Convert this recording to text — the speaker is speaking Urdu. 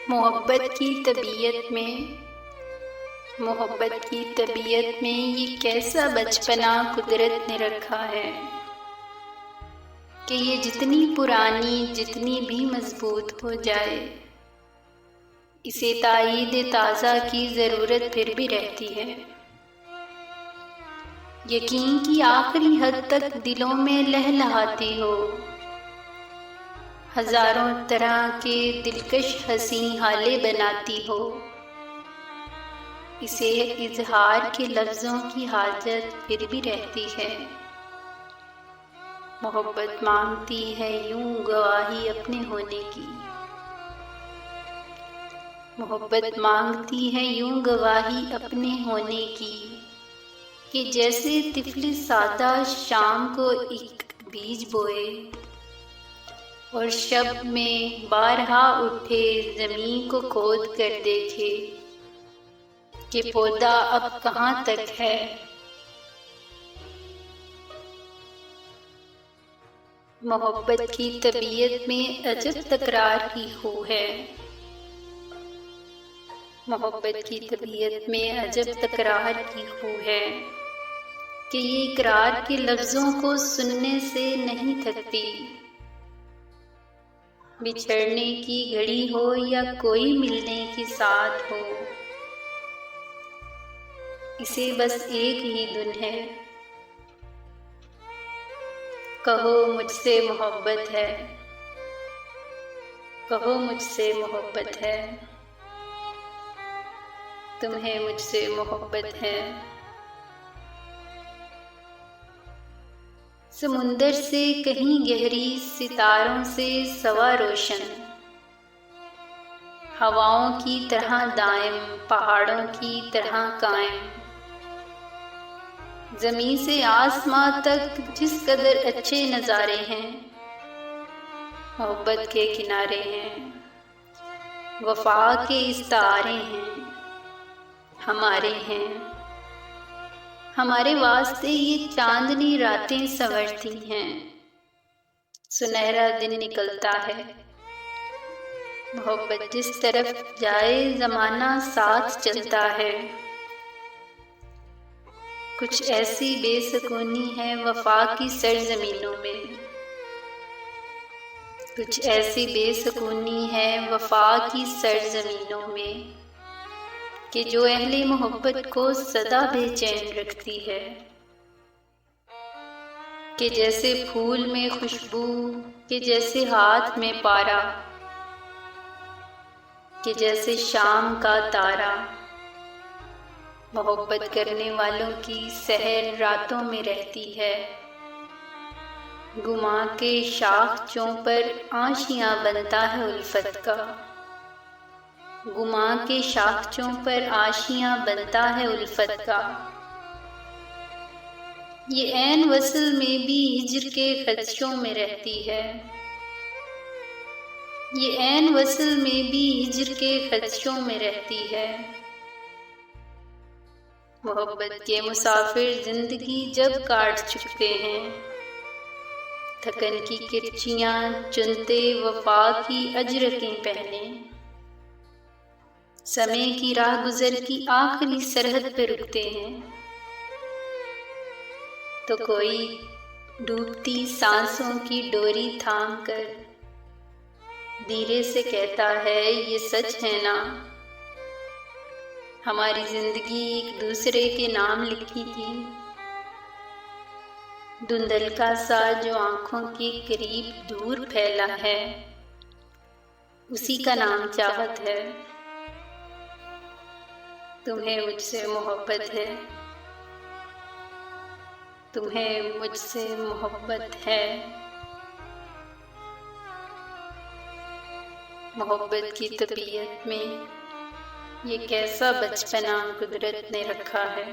محبت کی طبیعت میں یہ کیسا بچپنا قدرت نے رکھا ہے کہ یہ جتنی پرانی جتنی بھی مضبوط ہو جائے اسے تائید تازہ کی ضرورت پھر بھی رہتی ہے۔ یقین کی آخری حد تک دلوں میں لہلہاتی ہو، ہزاروں طرح کے دلکش حسین حالے بناتی ہو، اسے اظہار کے لفظوں کی حاجت پھر بھی رہتی ہے۔ محبت مانگتی ہے یوں گواہی اپنے ہونے کی، محبت مانگتی ہے یوں گواہی اپنے ہونے کی کہ جیسے طفل سادہ شام کو ایک بیج بوئے اور شب میں بارہا اٹھے زمین کو کھود کر دیکھے کہ پودا اب کہاں تک ہے۔ محبت کی طبیعت میں عجب تکرار کی خو ہے، محبت کی طبیعت میں عجب تکرار کی خو ہے کہ یہ اقرار کے لفظوں کو سننے سے نہیں تھکتی۔ بچھڑنے کی گھڑی ہو یا کوئی ملنے کی ساتھ ہو، اسے بس ایک ہی دھن ہے، کہو مجھ سے محبت ہے، کہو مجھ سے محبت ہے، تمہیں مجھ سے محبت ہے۔ سمندر سے کہیں گہری ستاروں سے سوا روشن، ہواؤں کی طرح دائم پہاڑوں کی طرح قائم، زمین سے آسماں تک جس قدر اچھے نظارے ہیں محبت کے کنارے ہیں، وفا کے استعارے ہیں، ہمارے ہیں، ہمارے واسطے یہ چاندنی راتیں سنورتی ہیں، سنہرا دن نکلتا ہے۔ محبت جس طرف جائے زمانہ ساتھ چلتا ہے، کچھ ایسی بے سکونی ہے وفا کی سرزمینوں میں، کچھ ایسی بے سکونی ہے وفا کی سرزمینوں میں کہ جو اہل محبت کو سدا بے چین رکھتی ہے، کہ جیسے پھول میں خوشبو، کہ جیسے ہاتھ میں پارا، کہ جیسے شام کا تارا، محبت کرنے والوں کی سحر راتوں میں رہتی ہے، گما کے شاخچوں پر آشیاں بنتا ہے الفت کا، گما کے شاخچوں پر آشیاں بنتا ہے الفت کا، یہ عین وصل میں بھی ہجر کے خدشوں میں رہتی ہے، یہ عین وصل میں بھی ہجر کے خدشوں میں رہتی ہے۔ محبت کے مسافر زندگی جب کاٹ چکتے ہیں، تھکن کی کرچیاں چنتے وفا کی اجرکیں پہنے، سمے کی راہ گزر کی آخری سرحد پہ رکتے ہیں، تو کوئی ڈوبتی سانسوں کی ڈوری تھام کر دھیرے سے کہتا ہے یہ سچ ہے نا، ہماری زندگی ایک دوسرے کے نام لکھی تھی، دھندل کا سا جو آنکھوں کے قریب دور پھیلا ہے اسی کا نام چاہت ہے۔ تمہیں مجھ سے محبت ہے، تمہیں مجھ سے محبت ہے۔ محبت کی طبیعت میں یہ کیسا بچپنا قدرت نے رکھا ہے۔